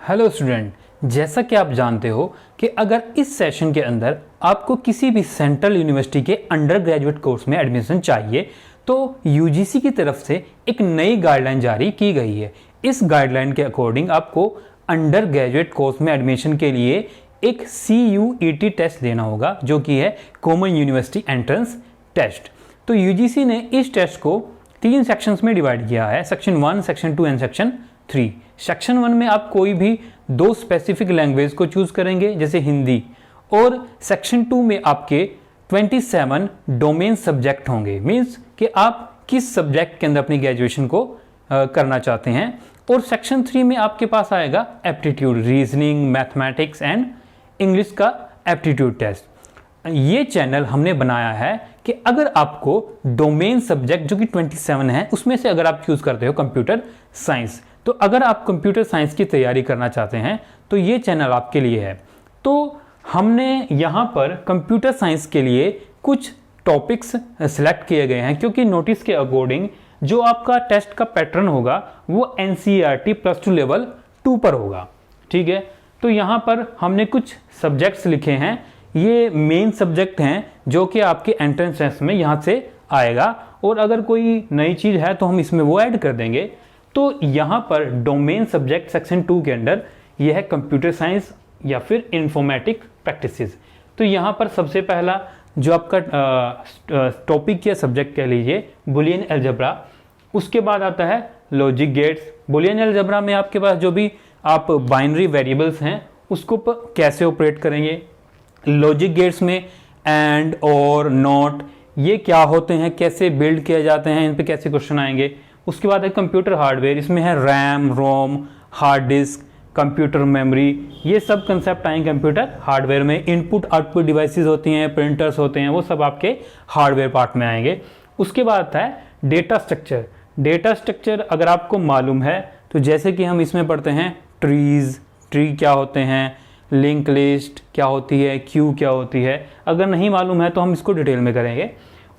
Hello student, जैसा कि आप जानते हो कि अगर इस सेशन के अंदर आपको किसी भी सेंट्रल यूनिवर्सिटी के अंडर ग्रेजुएट कोर्स में एडमिशन चाहिए तो यूजीसी की तरफ से एक नई गाइडलाइन जारी की गई है। इस गाइडलाइन के अकॉर्डिंग आपको अंडर ग्रेजुएट कोर्स में एडमिशन के लिए एक CUET टेस्ट देना होगा, जो कि है कॉमन यूनिवर्सिटी एंट्रेंस टेस्ट। तो यूजीसी ने इस टेस्ट को 3 सेक्शंस में डिवाइड किया है, section 1, section 2 and section 3। Section 1 में आप कोई भी 2 स्पेसिफिक लैंग्वेज को चूज करेंगे, जैसे हिंदी, और सेक्शन 2 में आपके 27 डोमेन सब्जेक्ट होंगे। मीन्स कि आप किस सब्जेक्ट के अंदर अपनी ग्रेजुएशन को करना चाहते हैं। और सेक्शन 3 में आपके पास आएगा aptitude, reasoning, mathematics and English का एप्टीट्यूड टेस्ट। ये चैनल हमने बनाया है कि अगर आपको डोमेन सब्जेक्ट जो कि 27 है उसमें से अगर आप चूज करते हो कंप्यूटर साइंस, तो अगर आप कंप्यूटर साइंस की तैयारी करना चाहते हैं तो ये चैनल आपके लिए है। तो हमने यहाँ पर कंप्यूटर साइंस के लिए कुछ टॉपिक्स सिलेक्ट किए गए हैं, क्योंकि नोटिस के अकॉर्डिंग जो आपका टेस्ट का पैटर्न होगा वो NCERT +2 लेवल 2 पर होगा। ठीक है, तो यहाँ पर हमने कुछ सब्जेक्ट्स लिखे हैं। ये मेन सब्जेक्ट हैं जो कि आपके एंट्रेंस टेस्ट में यहाँ से आएगा, और अगर कोई नई चीज़ है तो हम इसमें वो ऐड कर देंगे। तो यहाँ पर डोमेन सब्जेक्ट सेक्शन 2 के अंडर यह है कंप्यूटर साइंस या फिर इंफॉर्मेटिक प्रैक्टिसेस। तो यहाँ पर सबसे पहला जो आपका टॉपिक या सब्जेक्ट कह लीजिए बुलियन अलजेब्रा। उसके बाद आता है लॉजिक गेट्स। बुलियन अलजेब्रा में आपके पास जो भी आप बाइनरी वेरिएबल्स हैं उसको कैसे ऑपरेट करेंगे। लॉजिक गेट्स में एंड और नॉट ये क्या होते हैं, कैसे बिल्ड किए जाते हैं, इन पे कैसे क्वेश्चन आएंगे। उसके बाद है कंप्यूटर हार्डवेयर, इसमें है रैम, रोम, हार्ड डिस्क, कंप्यूटर मेमोरी, ये सब कंसेप्ट आएंगे कंप्यूटर हार्डवेयर में। इनपुट आउटपुट डिवाइसेस होती हैं, प्रिंटर्स होते हैं, वो सब आपके हार्डवेयर पार्ट में आएंगे। उसके बाद आता है डेटा स्ट्रक्चर। डेटा स्ट्रक्चर अगर आपको मालूम है तो जैसे कि हम इसमें पढ़ते हैं ट्री क्या होते हैं, लिंक लिस्ट क्या होती है, क्यू क्या होती है। अगर नहीं मालूम है तो हम इसको डिटेल में करेंगे।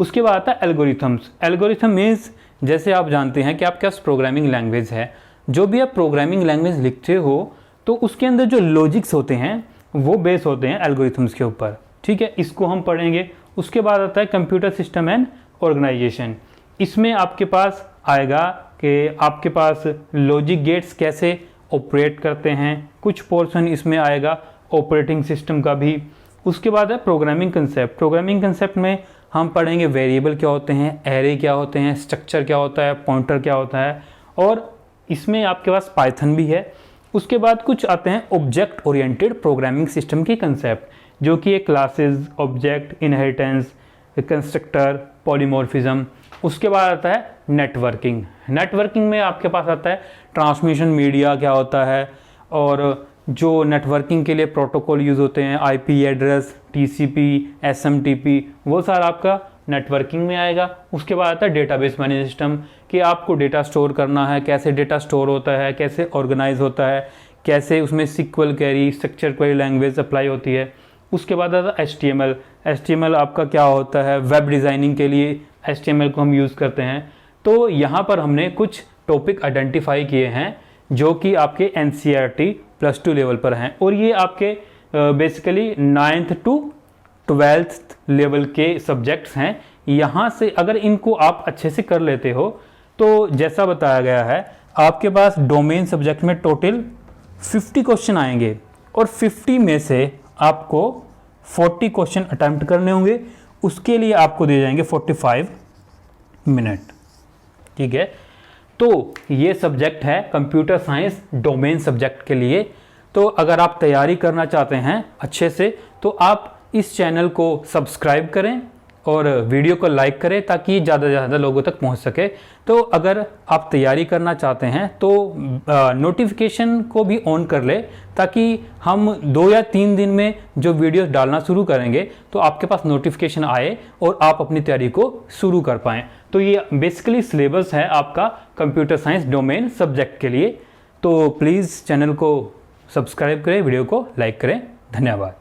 उसके बाद आता है एल्गोरिथम्स। एल्गोरिथम मीन्स जैसे आप जानते हैं कि आपके पास प्रोग्रामिंग लैंग्वेज है, जो भी आप प्रोग्रामिंग लैंग्वेज लिखते हो तो उसके अंदर जो लॉजिक्स होते हैं वो बेस होते हैं एल्गोरिथम्स के ऊपर। ठीक है, इसको हम पढ़ेंगे। उसके बाद आता है कंप्यूटर सिस्टम एंड ऑर्गेनाइजेशन। इसमें आपके पास आएगा कि आपके पास लॉजिक गेट्स कैसे ऑपरेट करते हैं, कुछ पोर्शन इसमें आएगा ऑपरेटिंग सिस्टम का भी। उसके बाद है प्रोग्रामिंग कंसेप्ट। प्रोग्रामिंग कंसेप्ट में हम पढ़ेंगे वेरिएबल क्या होते हैं, एरे क्या होते हैं, स्ट्रक्चर क्या होता है, पॉइंटर क्या होता है, और इसमें आपके पास पाइथन भी है। उसके बाद कुछ आते हैं ऑब्जेक्ट ओरिएंटेड प्रोग्रामिंग सिस्टम के कंसेप्ट, जो कि एक classes, object, inheritance, constructor, polymorphism. उसके बाद आता है नेटवर्किंग। नेटवर्किंग में आपके पास आता है ट्रांसमिशन मीडिया क्या होता है, और जो नेटवर्किंग के लिए प्रोटोकॉल यूज़ होते हैं, IP एड्रेस, TCP, SMTP, वो सारा आपका नेटवर्किंग में आएगा। उसके बाद आता है डेटाबेस मैनेजमेंट सिस्टम, कि आपको डेटा स्टोर करना है, कैसे डेटा स्टोर होता है, कैसे ऑर्गेनाइज होता है, कैसे उसमें SQL query, structure query language apply होती है। उसके बाद आता है HTML। HTML आपका क्या होता है, वेब डिज़ाइनिंग के लिए HTML को हम यूज़ करते हैं। तो यहाँ पर हमने कुछ टॉपिक आइडेंटिफाई किए हैं जो कि आपके NCERT +2 लेवल पर हैं, और ये आपके basically 9th to 12th level के सब्जेक्ट्स हैं। यहाँ से अगर इनको आप अच्छे से कर लेते हो तो जैसा बताया गया है आपके पास डोमेन सब्जेक्ट में टोटल 50 क्वेश्चन आएंगे, और 50 में से आपको 40 क्वेश्चन अटैम्प्ट करने होंगे। उसके लिए आपको दिए जाएंगे 45 मिनट। ठीक है, तो ये सब्जेक्ट है कंप्यूटर साइंस डोमेन सब्जेक्ट के लिए। तो अगर आप तैयारी करना चाहते हैं अच्छे से तो आप इस चैनल को सब्सक्राइब करें और वीडियो को लाइक करें, ताकि ज़्यादा से ज़्यादा लोगों तक पहुंच सके। तो अगर आप तैयारी करना चाहते हैं तो नोटिफिकेशन को भी ऑन कर ले, ताकि हम 2 या 3 दिन में जो वीडियो डालना शुरू करेंगे तो आपके पास नोटिफिकेशन आए और आप अपनी तैयारी को शुरू कर पाएँ। तो ये बेसिकली सिलेबस है आपका कंप्यूटर साइंस डोमेन सब्जेक्ट के लिए। तो प्लीज़ चैनल को सब्सक्राइब करें, वीडियो को लाइक करें। धन्यवाद।